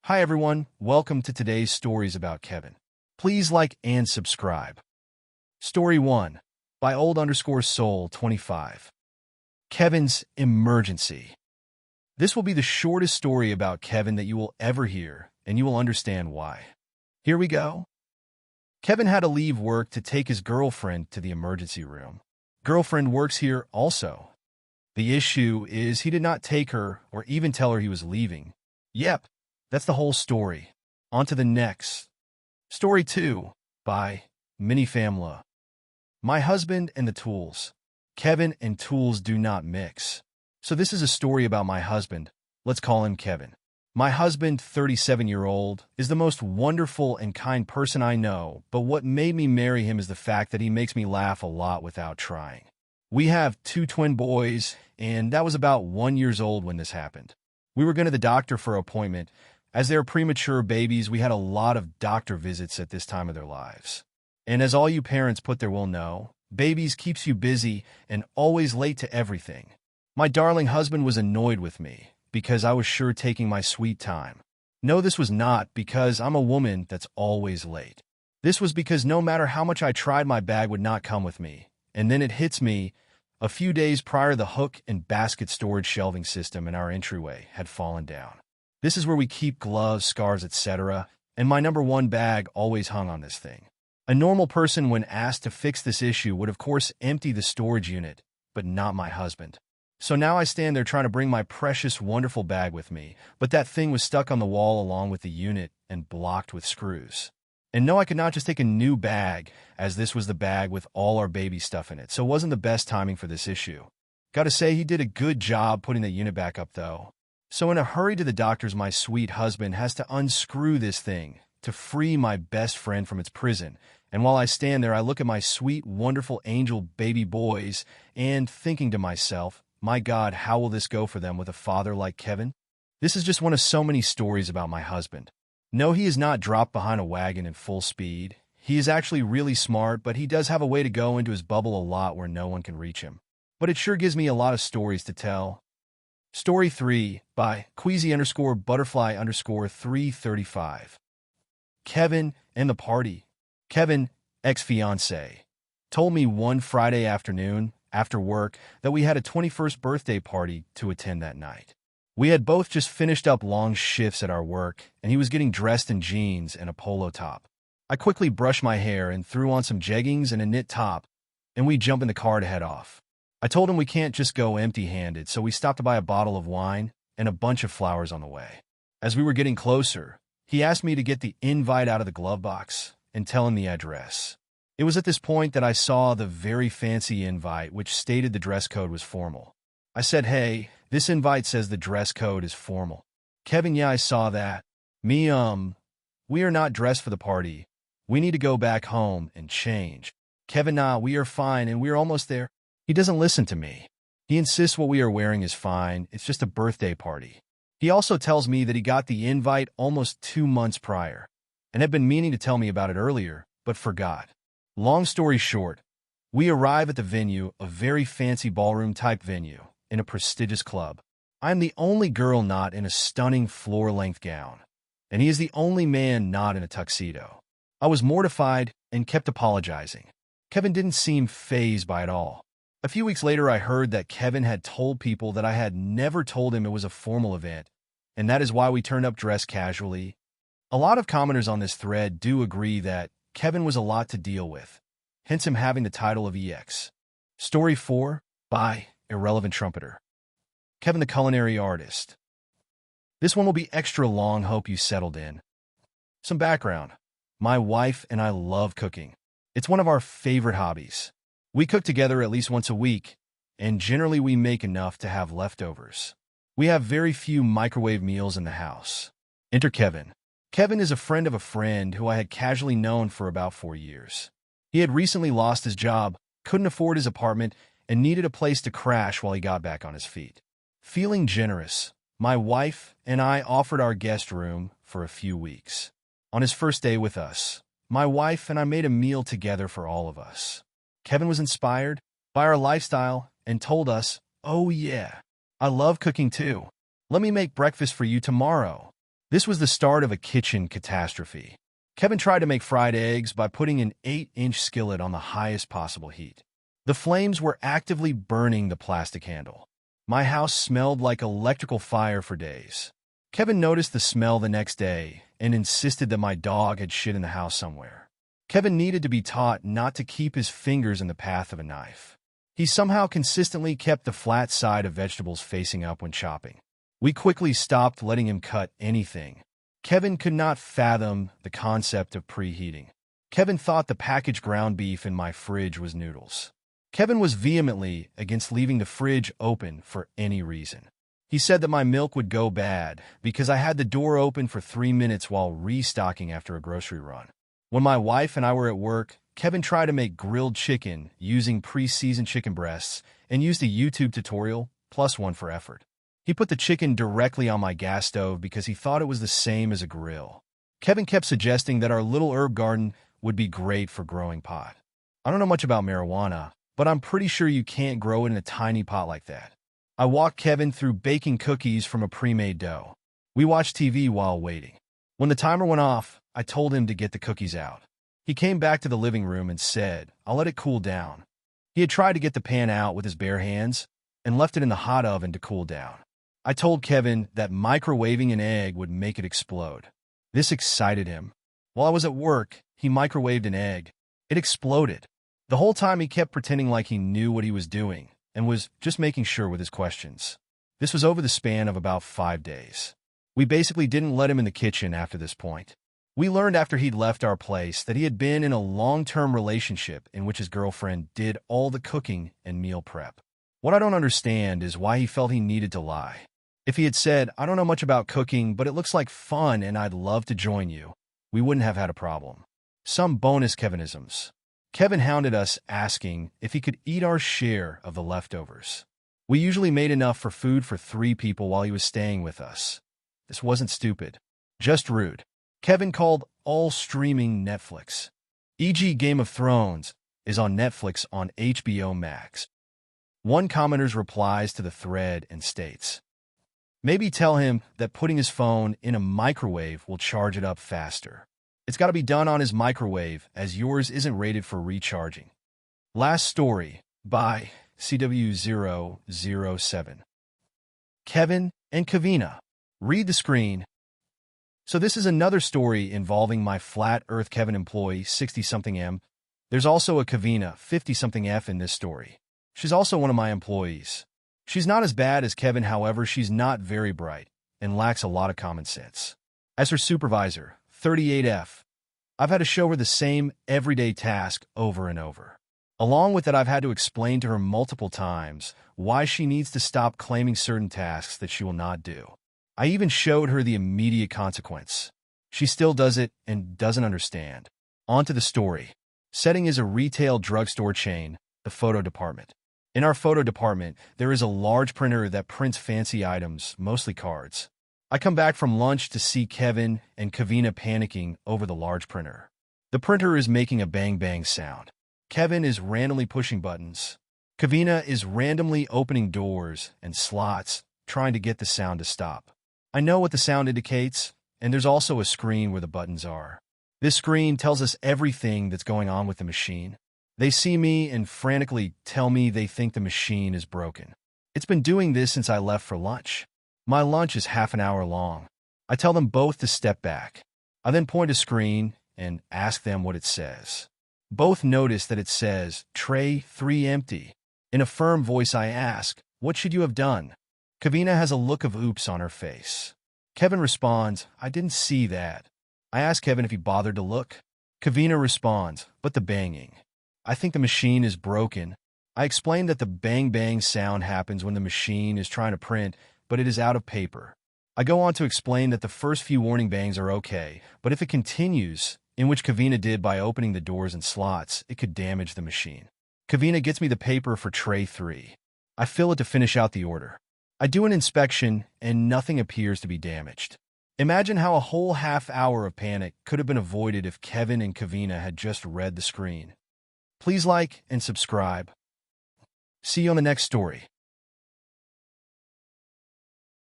Hi everyone, welcome to today's Stories About Kevin. Please like and subscribe. Story 1 by old_soul25. Kevin's Emergency. This will be the shortest story about Kevin that you will ever hear, and you will understand why. Here we go. Kevin had to leave work to take his girlfriend to the emergency room. Girlfriend works here also. The issue is he did not take her or even tell her he was leaving. Yep. That's the whole story. On to the next. Story 2 by Mini Famla. My husband and the tools. Kevin and tools do not mix. So this is a story about my husband. Let's call him Kevin. My husband, 37-year-old, is the most wonderful and kind person I know, but what made me marry him is the fact that he makes me laugh a lot without trying. We have 2 twin boys, and that was about 1 year old when this happened. We were going to the doctor for an appointment. As they were premature babies, we had a lot of doctor visits at this time of their lives. And as all you parents put there will know, babies keeps you busy and always late to everything. My darling husband was annoyed with me because I was sure taking my sweet time. No, this was not because I'm a woman that's always late. This was because no matter how much I tried, my bag would not come with me. And then it hits me. A few days prior, the hook and basket storage shelving system in our entryway had fallen down. This is where we keep gloves, scarves, etc., and my number 1 bag always hung on this thing. A normal person, when asked to fix this issue, would of course empty the storage unit, but not my husband. So now I stand there trying to bring my precious, wonderful bag with me, but that thing was stuck on the wall along with the unit and blocked with screws. And no, I could not just take a new bag, as this was the bag with all our baby stuff in it, so it wasn't the best timing for this issue. Gotta say, he did a good job putting the unit back up, though. So in a hurry to the doctor's, my sweet husband has to unscrew this thing to free my best friend from its prison. And while I stand there, I look at my sweet, wonderful angel baby boys and thinking to myself, my God, how will this go for them with a father like Kevin? This is just one of so many stories about my husband. No, he is not dropped behind a wagon in full speed. He is actually really smart, but he does have a way to go into his bubble a lot where no one can reach him. But it sure gives me a lot of stories to tell. Story 3 by Queasy_butterfly_335. Kevin and the party. Kevin, ex-fiancé, told me one Friday afternoon after work that we had a 21st birthday party to attend that night. We had both just finished up long shifts at our work, and he was getting dressed in jeans and a polo top. I quickly brushed my hair and threw on some jeggings and a knit top, and we jumped in the car to head off. I told him we can't just go empty-handed, so we stopped to buy a bottle of wine and a bunch of flowers on the way. As we were getting closer, he asked me to get the invite out of the glove box and tell him the address. It was at this point that I saw the very fancy invite, which stated the dress code was formal. I said, hey, this invite says the dress code is formal. Kevin, yeah, I saw that. Me, we are not dressed for the party. We need to go back home and change. Kevin, nah, we are fine and we're almost there. He doesn't listen to me. He insists what we are wearing is fine. It's just a birthday party. He also tells me that he got the invite almost 2 months prior and had been meaning to tell me about it earlier, but forgot. Long story short, we arrive at the venue, a very fancy ballroom-type venue, in a prestigious club. I am the only girl not in a stunning floor-length gown, and he is the only man not in a tuxedo. I was mortified and kept apologizing. Kevin didn't seem fazed by it all. A few weeks later, I heard that Kevin had told people that I had never told him it was a formal event, and that is why we turned up dressed casually. A lot of commenters on this thread do agree that Kevin was a lot to deal with, hence him having the title of EX. Story 4 by Irrelevant Trumpeter. Kevin the Culinary Artist. This one will be extra long, hope you settled in. Some background. My wife and I love cooking. It's one of our favorite hobbies. We cook together at least once a week, and generally we make enough to have leftovers. We have very few microwave meals in the house. Enter Kevin. Kevin is a friend of a friend who I had casually known for about 4 years. He had recently lost his job, couldn't afford his apartment, and needed a place to crash while he got back on his feet. Feeling generous, my wife and I offered our guest room for a few weeks. On his first day with us, my wife and I made a meal together for all of us. Kevin was inspired by our lifestyle and told us, oh yeah, I love cooking too. Let me make breakfast for you tomorrow. This was the start of a kitchen catastrophe. Kevin tried to make fried eggs by putting an 8-inch skillet on the highest possible heat. The flames were actively burning the plastic handle. My house smelled like electrical fire for days. Kevin noticed the smell the next day and insisted that my dog had shit in the house somewhere. Kevin needed to be taught not to keep his fingers in the path of a knife. He somehow consistently kept the flat side of vegetables facing up when chopping. We quickly stopped letting him cut anything. Kevin could not fathom the concept of preheating. Kevin thought the packaged ground beef in my fridge was noodles. Kevin was vehemently against leaving the fridge open for any reason. He said that my milk would go bad because I had the door open for 3 minutes while restocking after a grocery run. When my wife and I were at work, Kevin tried to make grilled chicken using pre-seasoned chicken breasts and used a YouTube tutorial plus one for effort. He put the chicken directly on my gas stove because he thought it was the same as a grill. Kevin kept suggesting that our little herb garden would be great for growing pot. I don't know much about marijuana, but I'm pretty sure you can't grow it in a tiny pot like that. I walked Kevin through baking cookies from a pre-made dough. We watched TV while waiting. When the timer went off, I told him to get the cookies out. He came back to the living room and said, "I'll let it cool down." He had tried to get the pan out with his bare hands and left it in the hot oven to cool down. I told Kevin that microwaving an egg would make it explode. This excited him. While I was at work, he microwaved an egg. It exploded. The whole time he kept pretending like he knew what he was doing and was just making sure with his questions. This was over the span of about 5 days. We basically didn't let him in the kitchen after this point. We learned after he'd left our place that he had been in a long-term relationship in which his girlfriend did all the cooking and meal prep. What I don't understand is why he felt he needed to lie. If he had said, "I don't know much about cooking, but it looks like fun and I'd love to join you," we wouldn't have had a problem. Some bonus Kevinisms. Kevin hounded us asking if he could eat our share of the leftovers. We usually made enough for food for 3 people while he was staying with us. This wasn't stupid, just rude. Kevin called all streaming Netflix. E.g. Game of Thrones is on Netflix on HBO Max. One commenter's replies to the thread and states, "Maybe tell him that putting his phone in a microwave will charge it up faster. It's got to be done on his microwave as yours isn't rated for recharging." Last story by CW007. Kevin and Kavina. Read the screen. So this is another story involving my Flat Earth Kevin employee, 60-something M. There's also a Kavina, 50-something F in this story. She's also one of my employees. She's not as bad as Kevin, however, she's not very bright and lacks a lot of common sense. As her supervisor, 38F, I've had to show her the same everyday task over and over. Along with that, I've had to explain to her multiple times why she needs to stop claiming certain tasks that she will not do. I even showed her the immediate consequence. She still does it and doesn't understand. On to the story. Setting is a retail drugstore chain, the photo department. In our photo department, there is a large printer that prints fancy items, mostly cards. I come back from lunch to see Kevin and Kavina panicking over the large printer. The printer is making a bang-bang sound. Kevin is randomly pushing buttons. Kavina is randomly opening doors and slots, trying to get the sound to stop. I know what the sound indicates, and there's also a screen where the buttons are. This screen tells us everything that's going on with the machine. They see me and frantically tell me they think the machine is broken. It's been doing this since I left for lunch. My lunch is half an hour long. I tell them both to step back. I then point a screen and ask them what it says. Both notice that it says, "Tray 3 empty." In a firm voice I ask, "What should you have done?" Kavina has a look of oops on her face. Kevin responds, "I didn't see that." I ask Kevin if he bothered to look. Kavina responds, "But the banging. I think the machine is broken." I explain that the bang-bang sound happens when the machine is trying to print, but it is out of paper. I go on to explain that the first few warning bangs are okay, but if it continues, in which Kavina did by opening the doors and slots, it could damage the machine. Kavina gets me the paper for tray 3. I fill it to finish out the order. I do an inspection, and nothing appears to be damaged. Imagine how a whole half hour of panic could have been avoided if Kevin and Kavina had just read the screen. Please like and subscribe. See you on the next story.